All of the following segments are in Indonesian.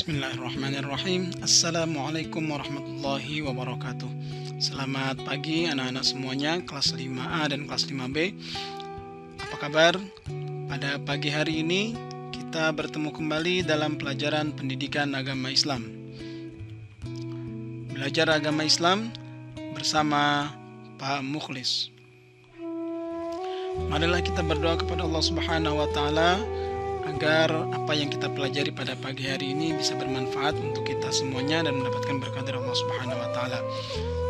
Bismillahirrahmanirrahim. Assalamualaikum warahmatullahi wabarakatuh. Selamat pagi anak-anak semuanya kelas 5A dan kelas 5B. Apa kabar? Pada pagi hari ini kita bertemu kembali dalam pelajaran pendidikan agama Islam. Belajar agama Islam bersama Pak Mukhlis. Marilah kita berdoa kepada Allah Subhanahu wa taala agar apa yang kita pelajari pada pagi hari ini bisa bermanfaat untuk kita semuanya dan mendapatkan berkat dari Allah Subhanahu wa taala.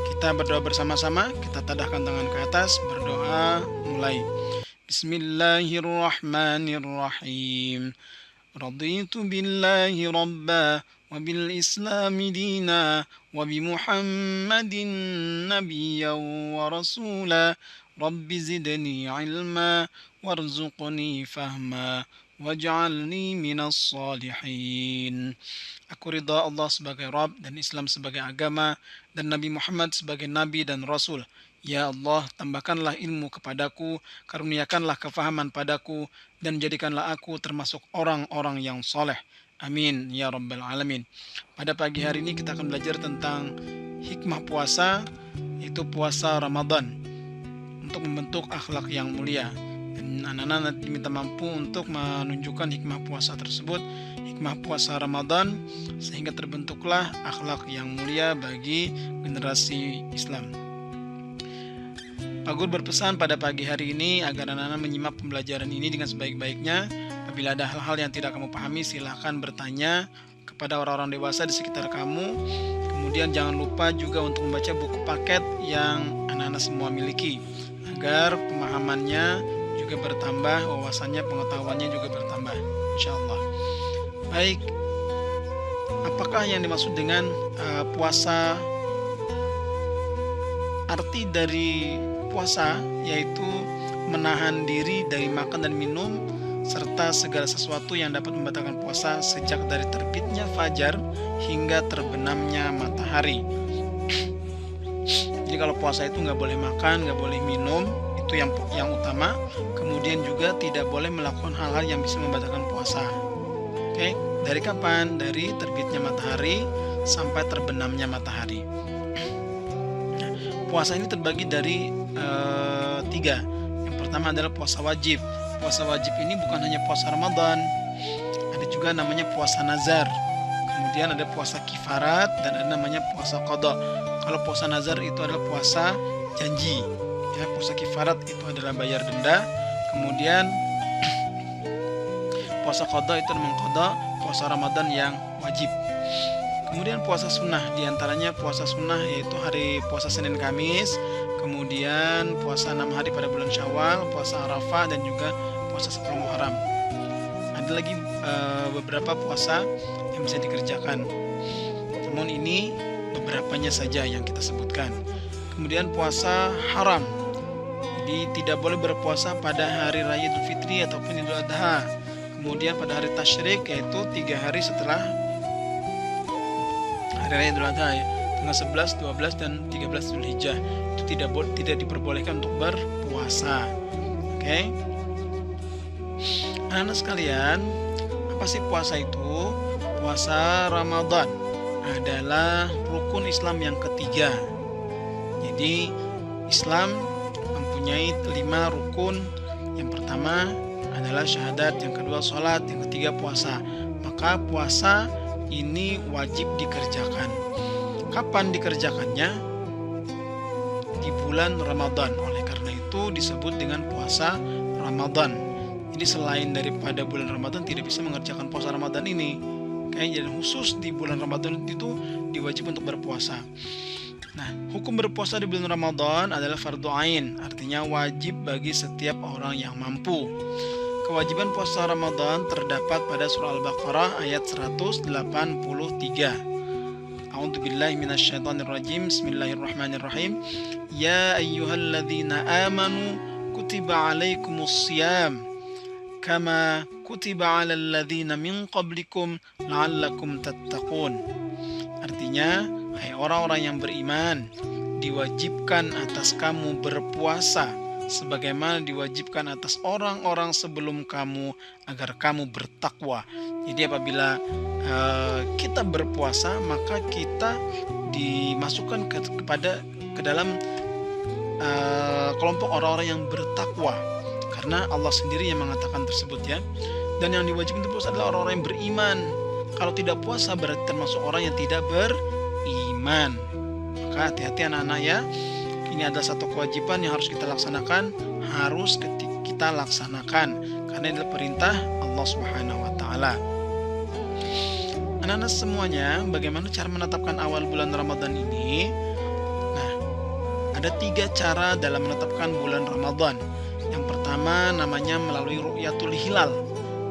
Kita berdoa bersama-sama, kita tadahkan tangan ke atas, berdoa mulai. Bismillahirrahmanirrahim. Raditu billahi rabba wa bil islami dina wa bi Muhammadin nabiyyan wa rasula. Rabbi zidni ilma warzuqni fahma waj'alni minas salihin. Aku ridha Allah sebagai Rabb dan Islam sebagai agama dan Nabi Muhammad sebagai Nabi dan Rasul. Ya Allah, tambahkanlah ilmu kepadaku, karuniakanlah kefahaman padaku, dan jadikanlah aku termasuk orang-orang yang soleh. Amin ya Rabbal Alamin. Pada pagi hari ini kita akan belajar tentang hikmah puasa, yaitu puasa Ramadan, untuk membentuk akhlak yang mulia. Dan anak-anak diminta mampu untuk menunjukkan hikmah puasa tersebut, hikmah puasa Ramadan, sehingga terbentuklah akhlak yang mulia bagi generasi Islam. Pak Guru berpesan pada pagi hari ini agar anak-anak menyimak pembelajaran ini dengan sebaik-baiknya. Apabila ada hal-hal yang tidak kamu pahami, silahkan bertanya kepada orang-orang dewasa di sekitar kamu. Kemudian jangan lupa juga untuk membaca buku paket yang anak-anak semua miliki, agar pemahamannya juga bertambah, wawasannya, pengetahuannya juga bertambah, insyaallah. Baik, apakah yang dimaksud dengan puasa? Arti dari puasa yaitu menahan diri dari makan dan minum serta segala sesuatu yang dapat membatalkan puasa sejak dari terbitnya fajar hingga terbenamnya matahari. Jadi kalau puasa itu nggak boleh makan, nggak boleh minum, itu yang utama. Kemudian juga tidak boleh melakukan hal-hal yang bisa membatalkan puasa. Oke, dari kapan? Dari terbitnya matahari sampai terbenamnya matahari. Nah, puasa ini terbagi dari 3. Yang pertama adalah puasa wajib. Puasa wajib ini bukan hanya puasa Ramadan, ada juga namanya puasa nazar. Kemudian ada puasa kifarat dan ada namanya puasa qada. Kalau puasa nazar itu adalah puasa janji. Ya, puasa kifarat itu adalah bayar denda. Kemudian puasa qada itu memang qada, puasa Ramadan yang wajib. Kemudian puasa sunnah, diantaranya puasa sunnah yaitu hari puasa Senin Kamis, kemudian puasa 6 hari pada bulan Syawal, puasa Arafah, dan juga puasa 10 Muharram. Ada lagi beberapa puasa yang bisa dikerjakan, namun ini beberapanya saja yang kita sebutkan. Kemudian puasa haram, jadi tidak boleh berpuasa pada hari raya Idul Fitri ataupun Idul Adha. Kemudian pada hari tasyrik, yaitu 3 hari setelah hari raya Idul Adha, ya, tanggal 11, 12 dan 13 Zulhijjah, itu tidak diperbolehkan untuk berpuasa. Oke. Anak-anak sekalian, apa sih puasa itu? Puasa Ramadan adalah rukun Islam yang ketiga. Jadi Islam mempunyai 5 rukun. Yang pertama adalah syahadat, yang kedua sholat, yang ketiga puasa. Maka puasa ini wajib dikerjakan. Kapan dikerjakannya? Di bulan Ramadan. Oleh karena itu disebut dengan puasa Ramadan. Jadi selain daripada bulan Ramadan tidak bisa mengerjakan puasa Ramadan ini. Jadi khusus di bulan Ramadan itu diwajib untuk berpuasa. Nah, hukum berpuasa di bulan Ramadan adalah fardu ain, artinya wajib bagi setiap orang yang mampu. Kewajiban puasa Ramadan terdapat pada surah Al-Baqarah ayat 183. A'udzubillahi minasyaitonirrajim. Bismillahirrahmanirrahim. Ya ayyuhalladzina amanu kutiba alaikumussyam kama kutiba 'alal ladzina min qablikum la'allakum tattaqun. Artinya, hai orang-orang yang beriman, diwajibkan atas kamu berpuasa sebagaimana diwajibkan atas orang-orang sebelum kamu agar kamu bertakwa. Jadi apabila kita berpuasa, maka kita dimasukkan ke dalam kelompok orang-orang yang bertakwa, karena Allah sendiri yang mengatakan tersebut ya. Dan yang diwajibkan itu adalah orang-orang yang beriman. Kalau tidak puasa berarti termasuk orang yang tidak beriman. Maka hati-hati anak-anak ya. Ini adalah satu kewajiban yang harus kita laksanakan, harus kita laksanakan, karena ini adalah perintah Allah Subhanahu wa taala. Anak-anak semuanya, bagaimana cara menetapkan awal bulan Ramadan ini? Nah, ada 3 cara dalam menetapkan bulan Ramadan. Yang pertama namanya melalui ru'yatul hilal.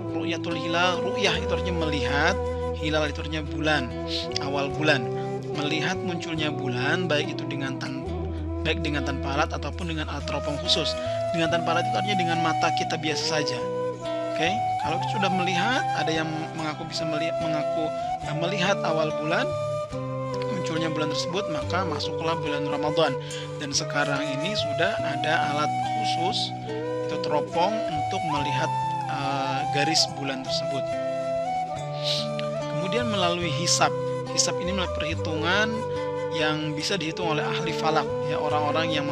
Ru'yatul hilal, ru'yah itu artinya melihat, hilal itu artinya bulan, awal bulan. Melihat munculnya bulan baik dengan tanpa alat ataupun dengan alat teropong khusus. Dengan tanpa alat itu artinya dengan mata kita biasa saja. Oke, kalau sudah melihat, ada yang mengaku bisa melihat awal bulan, munculnya bulan tersebut, maka masuklah bulan Ramadan. Dan sekarang ini sudah ada alat khusus, itu teropong untuk melihat garis bulan tersebut. Kemudian melalui hisab. Hisab ini melalui perhitungan yang bisa dihitung oleh ahli falak, ya, orang-orang yang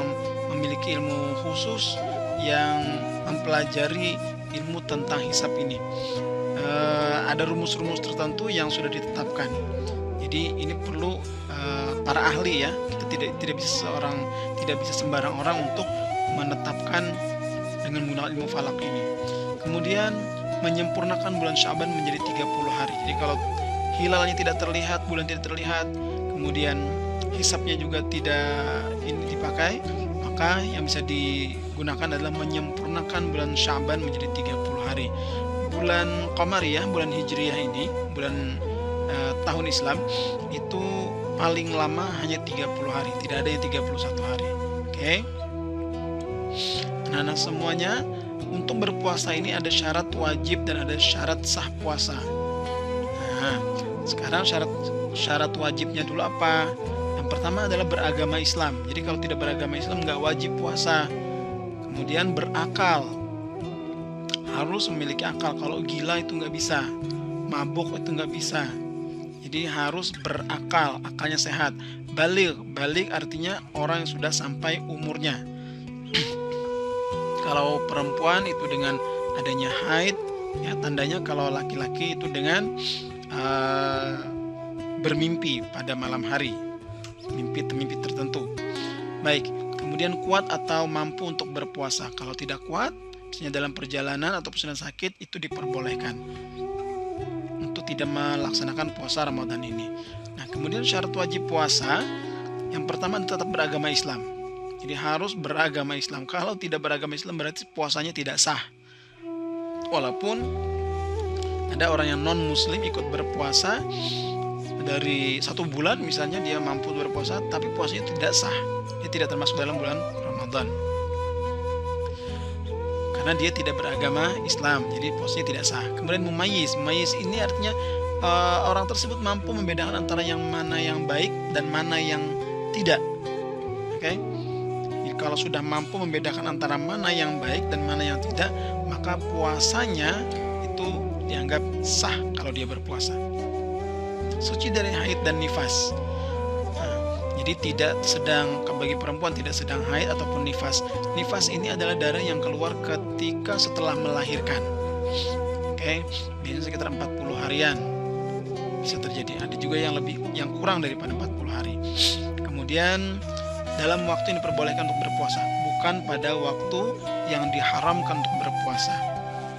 memiliki ilmu khusus yang mempelajari ilmu tentang hisab ini. Ada rumus-rumus tertentu yang sudah ditetapkan. Jadi ini perlu para ahli ya. Kita tidak bisa sembarang orang untuk menetapkan dengan menggunakan ilmu falak ini. Kemudian menyempurnakan bulan Sya'ban menjadi 30 hari. Jadi kalau hilalnya tidak terlihat, bulan tidak terlihat, kemudian hisabnya juga tidak dipakai, maka yang bisa digunakan adalah menyempurnakan bulan Sya'ban menjadi 30 hari. Bulan Qamariyah, bulan Hijriyah ini, bulan tahun Islam, itu paling lama hanya 30 hari, tidak ada yang 31 hari. Oke. Anak-anak semuanya, untuk berpuasa ini ada syarat wajib dan ada syarat sah puasa. Nah, sekarang syarat wajibnya dulu apa? Yang pertama adalah beragama Islam. Jadi kalau tidak beragama Islam nggak wajib puasa. Kemudian berakal, harus memiliki akal. Kalau gila itu nggak bisa, mabuk itu nggak bisa. Jadi harus berakal, akalnya sehat. Balik artinya orang yang sudah sampai umurnya. Kalau perempuan itu dengan adanya haid, ya tandanya. Kalau laki-laki itu dengan bermimpi pada malam hari, mimpi tertentu. Baik, kemudian kuat atau mampu untuk berpuasa. Kalau tidak kuat, misalnya dalam perjalanan atau sedang sakit, itu diperbolehkan untuk tidak melaksanakan puasa Ramadan ini. Nah, kemudian syarat wajib puasa, yang pertama tetap beragama Islam. Jadi harus beragama Islam. Kalau tidak beragama Islam berarti puasanya tidak sah. Walaupun ada orang yang non muslim ikut berpuasa dari 1 bulan, misalnya dia mampu berpuasa, tapi puasanya tidak sah, dia tidak termasuk dalam bulan Ramadan karena dia tidak beragama Islam, jadi puasanya tidak sah. Kemudian mumayyiz ini artinya orang tersebut mampu membedakan antara yang mana yang baik dan mana yang tidak. Oke. Jadi kalau sudah mampu membedakan antara mana yang baik dan mana yang tidak, maka puasanya itu dianggap sah kalau dia berpuasa. Suci dari haid dan nifas. Jadi tidak sedang, bagi perempuan tidak sedang haid ataupun nifas. Nifas ini adalah darah yang keluar ketika setelah melahirkan. Oke, biasanya sekitar 40 harian bisa terjadi. Ada juga yang kurang daripada 40 hari. Kemudian dalam waktu yang diperbolehkan untuk berpuasa, bukan pada waktu yang diharamkan untuk berpuasa.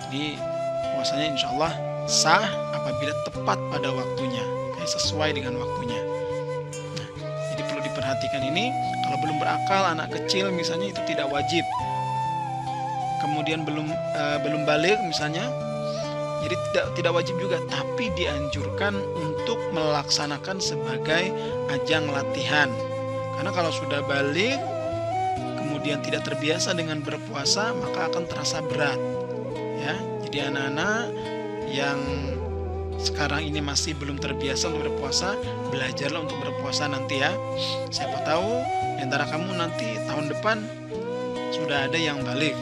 Jadi puasanya insya Allah sah apabila tepat pada waktunya, sesuai dengan waktunya. Nah, jadi perlu diperhatikan ini. Kalau belum berakal, anak kecil misalnya, itu tidak wajib. Kemudian belum balik misalnya, jadi tidak wajib juga, tapi dianjurkan untuk melaksanakan sebagai ajang latihan. Karena kalau sudah balik kemudian tidak terbiasa dengan berpuasa, maka akan terasa berat. Ya, jadi anak-anak yang sekarang ini masih belum terbiasa untuk berpuasa, belajarlah untuk berpuasa nanti ya. Siapa tahu di antara kamu nanti tahun depan sudah ada yang balik,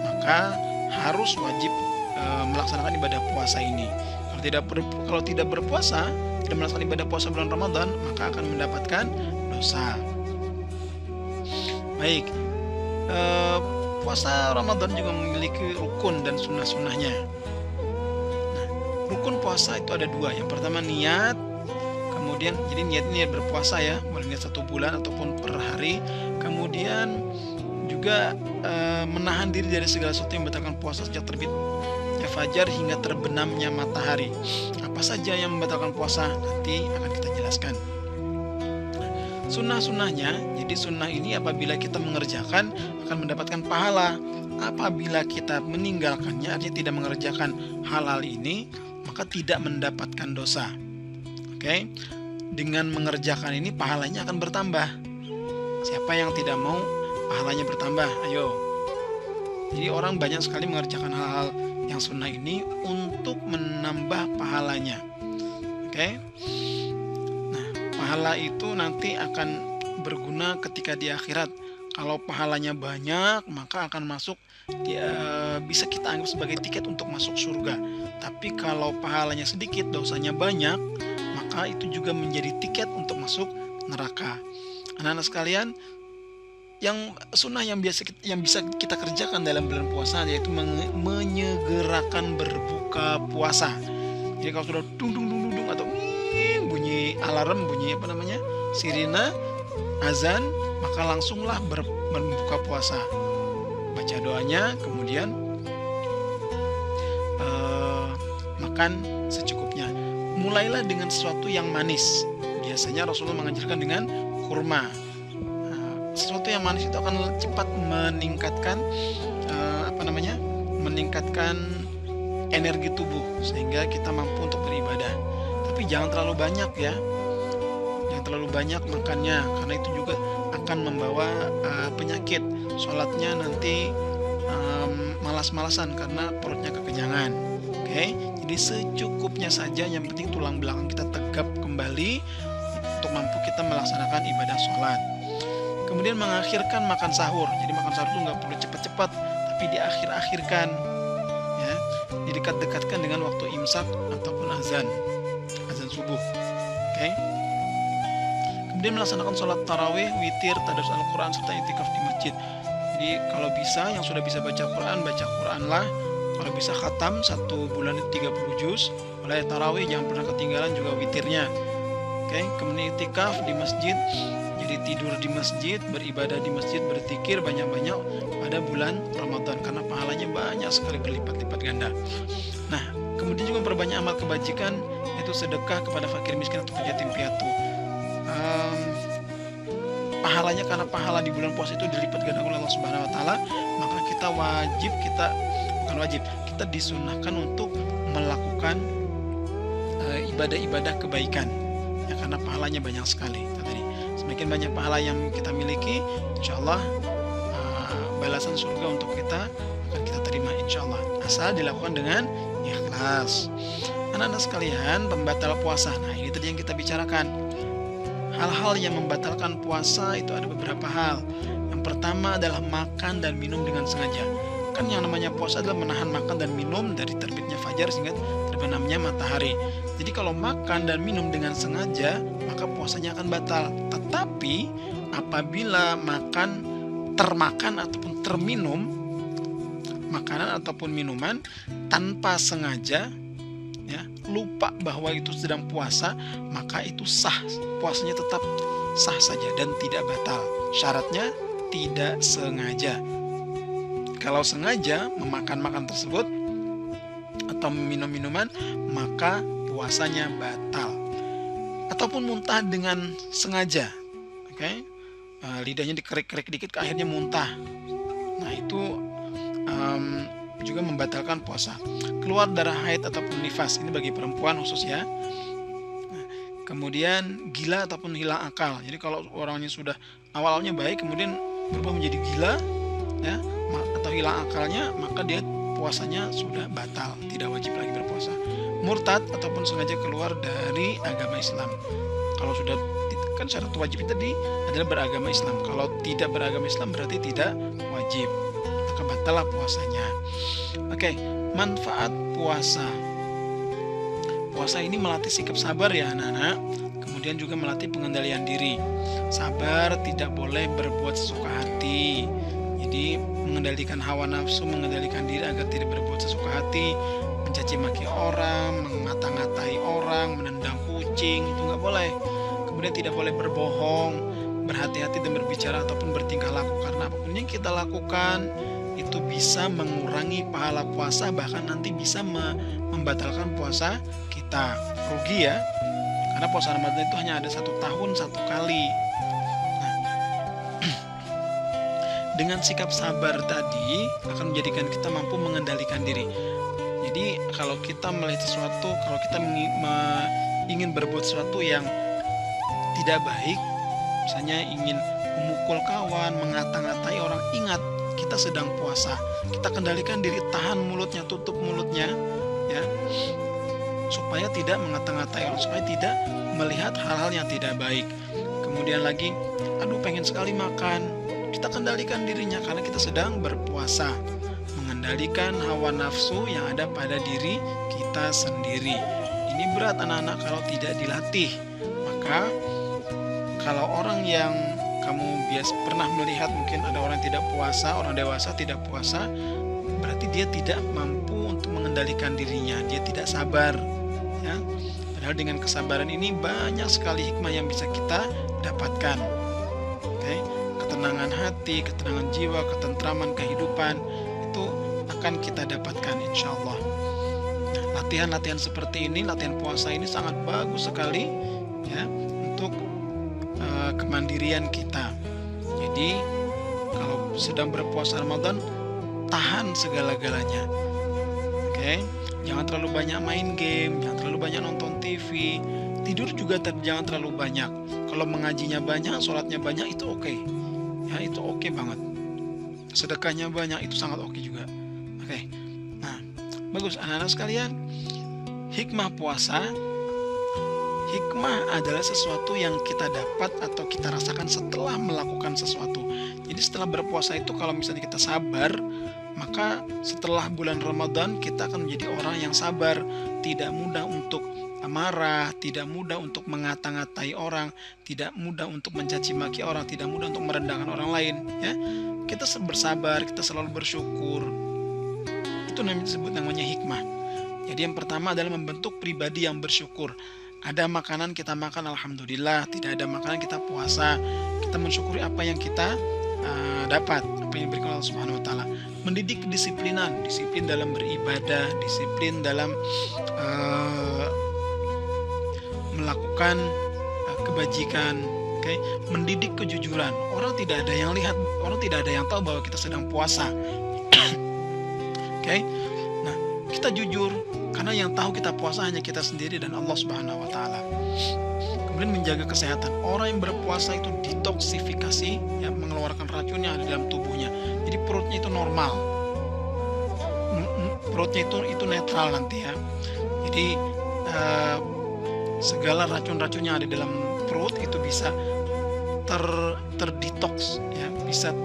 maka harus wajib melaksanakan ibadah puasa ini. Kalau tidak berpuasa, tidak melaksanakan ibadah puasa bulan Ramadan, maka akan mendapatkan dosa. Baik, puasa Ramadan juga memiliki rukun dan sunnah-sunnahnya. Nah, rukun puasa itu ada dua. Yang pertama niat, kemudian jadi niat berpuasa ya, boleh niat 1 bulan ataupun per hari. Kemudian juga menahan diri dari segala sesuatu yang membatalkan puasa sejak terbitnya fajar hingga terbenamnya matahari. Apa saja yang membatalkan puasa nanti akan kita jelaskan. Sunnah-sunnahnya, jadi sunnah ini apabila kita mengerjakan akan mendapatkan pahala. Apabila kita meninggalkannya, artinya tidak mengerjakan hal-hal ini, maka tidak mendapatkan dosa. Oke, dengan mengerjakan ini pahalanya akan bertambah. Siapa yang tidak mau pahalanya bertambah? Ayo. Jadi orang banyak sekali mengerjakan hal-hal yang sunnah ini untuk menambah pahalanya. Oke. Nah, pahala itu nanti akan berguna ketika di akhirat. Kalau pahalanya banyak, maka akan masuk, bisa kita anggap sebagai tiket untuk masuk surga. Tapi kalau pahalanya sedikit, dosanya banyak, maka itu juga menjadi tiket untuk masuk neraka. Anak-anak sekalian, yang sunnah yang bisa kita kerjakan dalam bulan puasa yaitu menyegerakan berbuka puasa. Jadi kalau sudah dung atau bunyi alarm, bunyi sirine azan, maka langsunglah berbuka puasa. Baca doanya, kemudian makan secukupnya. Mulailah dengan sesuatu yang manis. Biasanya Rasulullah mengajarkan dengan kurma. Sesuatu yang manis itu akan cepat meningkatkan meningkatkan energi tubuh sehingga kita mampu untuk beribadah. Tapi jangan terlalu banyak ya. Jangan terlalu banyak makannya, karena itu juga akan membawa penyakit. Sholatnya nanti malas-malasan karena perutnya kekenyangan. Oke, jadi secukupnya saja. Yang penting tulang belakang kita tegap kembali untuk mampu kita melaksanakan ibadah sholat. Kemudian mengakhirkan makan sahur. Jadi makan sahur itu nggak perlu cepat-cepat, tapi diakhir-akhirkan, ya, didekat-dekatkan dengan waktu imsak ataupun azan subuh. Oke. Kemudian melaksanakan sholat tarawih, witir, tadarus Al-Quran serta itikaf di masjid. Jadi kalau bisa, yang sudah bisa baca Quran lah. Kalau bisa khatam 1 bulan itu 30 juz. Mulai tarawih jangan pernah ketinggalan, juga witirnya. Oke. Kemudian itikaf di masjid. Jadi tidur di masjid, beribadah di masjid, berzikir banyak-banyak pada bulan Ramadan karena pahalanya banyak sekali, berlipat-lipat ganda. Nah, kemudian juga memperbanyak amal kebajikan, yaitu sedekah kepada fakir miskin atau yatim piatu. Pahalanya, karena pahala di bulan puasa itu dilipat ganda oleh Allah Subhanahu wa taala, maka kita disunahkan untuk melakukan ibadah-ibadah kebaikan. Ya, karena pahalanya banyak sekali. Semakin banyak pahala yang kita miliki, insya Allah balasan surga untuk kita akan kita terima insya Allah, asal dilakukan dengan ikhlas. Anak-anak sekalian, pembatal puasa. Nah, ini tadi yang kita bicarakan. Hal-hal yang membatalkan puasa itu ada beberapa hal. Yang pertama adalah makan dan minum dengan sengaja. Kan yang namanya puasa adalah menahan makan dan minum dari terbitnya fajar hingga terbenamnya matahari. Jadi kalau makan dan minum dengan sengaja, maka puasanya akan batal. Tetapi apabila termakan ataupun terminum makanan ataupun minuman tanpa sengaja, ya, lupa bahwa itu sedang puasa, maka itu sah, puasanya tetap sah saja dan tidak batal. Syaratnya tidak sengaja. Kalau sengaja memakan tersebut atau minum minuman, maka puasanya batal. Ataupun muntah dengan sengaja, oke? Lidahnya dikerik-kerik dikit, akhirnya muntah. Nah, itu juga membatalkan puasa. Keluar darah haid ataupun nifas, ini bagi perempuan khusus ya. Nah, kemudian gila ataupun hilang akal. Jadi kalau orangnya sudah awalnya baik, kemudian berubah menjadi gila, ya, atau hilang akalnya, maka dia puasanya sudah batal, tidak wajib lagi berpuasa. Murtad ataupun sengaja keluar dari agama Islam. Kalau sudah Kan syarat wajib tadi adalah beragama Islam. Kalau tidak beragama Islam berarti tidak wajib, maka batallah puasanya. Oke, manfaat puasa. Puasa ini melatih sikap sabar ya anak-anak. Kemudian juga melatih pengendalian diri. Sabar, tidak boleh berbuat sesuka hati. Jadi mengendalikan hawa nafsu, mengendalikan diri agar tidak berbuat sesuka hati, mencaci maki orang, mengata-ngatai orang, menendang kucing, itu nggak boleh. Kemudian tidak boleh berbohong, berhati-hati dan berbicara ataupun bertingkah laku, karena apapun yang kita lakukan itu bisa mengurangi pahala puasa, bahkan nanti bisa membatalkan puasa kita. Rugi ya, karena puasa Ramadan itu hanya ada 1 tahun 1 kali. Dengan sikap sabar tadi akan menjadikan kita mampu mengendalikan diri. Jadi kalau kita melihat sesuatu, kalau kita ingin berbuat sesuatu yang tidak baik, misalnya ingin memukul kawan, mengata-ngatai orang, ingat kita sedang puasa. Kita kendalikan diri, tahan mulutnya, tutup mulutnya, ya, supaya tidak mengata-ngatai orang, supaya tidak melihat hal-hal yang tidak baik. Kemudian lagi, aduh pengen sekali makan. Kita kendalikan dirinya karena kita sedang berpuasa. Mengendalikan hawa nafsu yang ada pada diri kita sendiri. Ini berat anak-anak kalau tidak dilatih. Maka kalau orang yang kamu pernah melihat, mungkin ada orang yang tidak puasa, orang dewasa tidak puasa, berarti dia tidak mampu untuk mengendalikan dirinya, dia tidak sabar, ya. Padahal dengan kesabaran ini banyak sekali hikmah yang bisa kita dapatkan. Oke. Ketenangan hati, ketenangan jiwa, ketentraman kehidupan itu akan kita dapatkan insya Allah. Nah, latihan-latihan seperti ini, latihan puasa ini sangat bagus sekali ya untuk kemandirian kita. Jadi kalau sedang berpuasa Ramadan, tahan segala-galanya. Oke, jangan terlalu banyak main game, jangan terlalu banyak nonton TV, tidur juga jangan terlalu banyak. Kalau mengajinya banyak, sholatnya banyak, itu oke. Ya, itu oke banget. Sedekahnya banyak, itu sangat oke juga. Oke. Nah, bagus anak-anak sekalian. Hikmah puasa, hikmah adalah sesuatu yang kita dapat atau kita rasakan setelah melakukan sesuatu. Jadi setelah berpuasa itu, kalau misalnya kita sabar, maka setelah bulan Ramadan kita akan menjadi orang yang sabar, tidak mudah untuk marah, tidak mudah untuk mengata-ngatai orang, tidak mudah untuk mencaci maki orang, tidak mudah untuk merendahkan orang lain, ya. Kita bersabar, kita selalu bersyukur. Itu namanya hikmah. Jadi yang pertama adalah membentuk pribadi yang bersyukur. Ada makanan kita makan, alhamdulillah. Tidak ada makanan kita puasa, kita mensyukuri apa yang kita dapat, apa yang diberikan Allah Subhanahu wa taala. Mendidik kedisiplinan, disiplin dalam beribadah, disiplin dalam melakukan kebajikan, okay? Mendidik kejujuran. Orang tidak ada yang lihat, orang tidak ada yang tahu bahwa kita sedang puasa. Okay? Nah, kita jujur karena yang tahu kita puasa hanya kita sendiri dan Allah Subhanahu wa taala. Kemudian menjaga kesehatan. Orang yang berpuasa itu detoksifikasi, ya, mengeluarkan racun yang ada dalam tubuhnya. Jadi perutnya itu normal. Perutnya itu netral nanti ya. Jadi segala racun-racun yang ada dalam perut itu bisa terdetoks, ya, bisa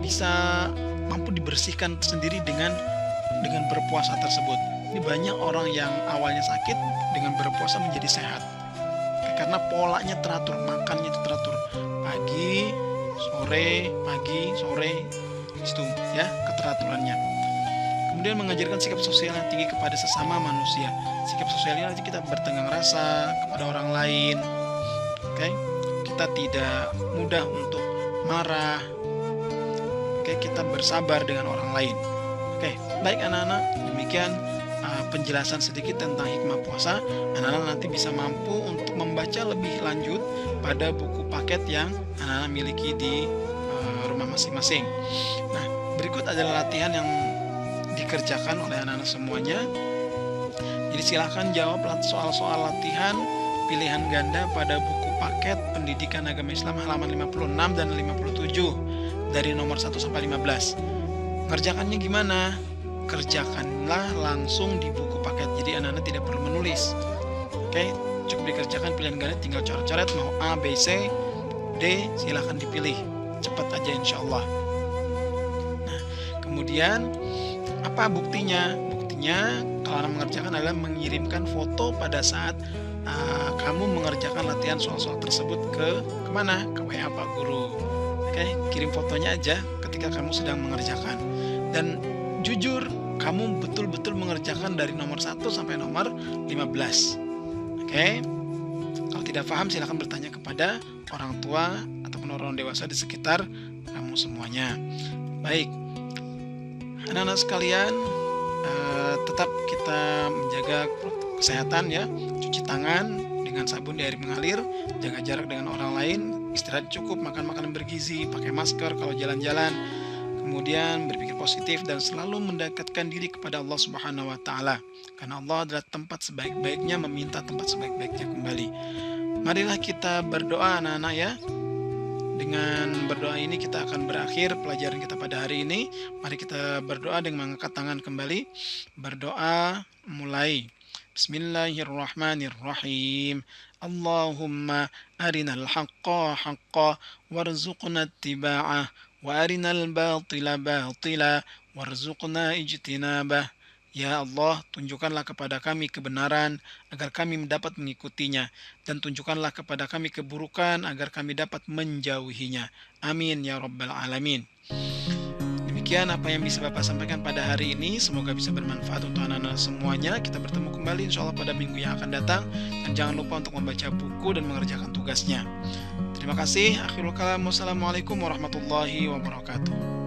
bisa mampu dibersihkan sendiri dengan berpuasa tersebut. Ini banyak orang yang awalnya sakit dengan berpuasa menjadi sehat karena polanya teratur, makannya itu teratur, pagi sore itu ya keteraturannya. Kemudian mengajarkan sikap sosial yang tinggi kepada sesama manusia. Sikap sosialnya nanti kita bertenggang rasa kepada orang lain. Oke? Kita tidak mudah untuk marah. Oke, kita bersabar dengan orang lain. Oke, baik anak-anak, demikian penjelasan sedikit tentang hikmah puasa. Anak-anak nanti bisa mampu untuk membaca lebih lanjut pada buku paket yang anak-anak miliki di rumah masing-masing. Nah, berikut adalah latihan yang dikerjakan oleh anak-anak semuanya. Jadi silahkan jawab soal-soal latihan pilihan ganda pada buku paket Pendidikan Agama Islam halaman 56 dan 57 dari nomor 1 sampai 15. Ngerjakannya gimana? Kerjakanlah langsung di buku paket. Jadi anak-anak tidak perlu menulis. Oke, cukup dikerjakan pilihan ganda, tinggal coret-coret mau A, B, C, D, silahkan dipilih. Cepat aja insya Allah. Nah, kemudian apa buktinya? Buktinya kalau Anda mengerjakan adalah mengirimkan foto pada saat kamu mengerjakan latihan soal-soal tersebut kemana? Ke WA Pak Guru. Oke, kirim fotonya aja ketika kamu sedang mengerjakan. Dan jujur, kamu betul-betul mengerjakan dari nomor 1 sampai nomor 15. Oke. Kalau tidak paham silahkan bertanya kepada orang tua ataupun orang dewasa di sekitar kamu semuanya. Baik. Anak-anak sekalian, tetap kita menjaga kesehatan ya, cuci tangan dengan sabun di air mengalir, jaga jarak dengan orang lain, istirahat cukup, makan makanan bergizi, pakai masker kalau jalan-jalan, kemudian berpikir positif dan selalu mendekatkan diri kepada Allah Subhanahu wa taala. Karena Allah adalah tempat sebaik-baiknya, meminta tempat sebaik-baiknya kembali. Marilah kita berdoa anak-anak ya. Dengan berdoa ini kita akan berakhir pelajaran kita pada hari ini. Mari kita berdoa dengan mengangkat tangan kembali. Berdoa mulai. Bismillahirrahmanirrahim. Allahumma arinal haqqa haqqa warzuqna ittiba'ah wa arinal batila batila warzuqna ijtinabah. Ya Allah, tunjukkanlah kepada kami kebenaran agar kami dapat mengikutinya, dan tunjukkanlah kepada kami keburukan agar kami dapat menjauhinya. Amin ya rabbal alamin. Demikian apa yang bisa Bapak sampaikan pada hari ini. Semoga bisa bermanfaat untuk anak-anak semuanya. Kita bertemu kembali insya Allah pada minggu yang akan datang. Dan jangan lupa untuk membaca buku dan mengerjakan tugasnya. Terima kasih. Akhirul kalam. Wassalamualaikum warahmatullahi wabarakatuh.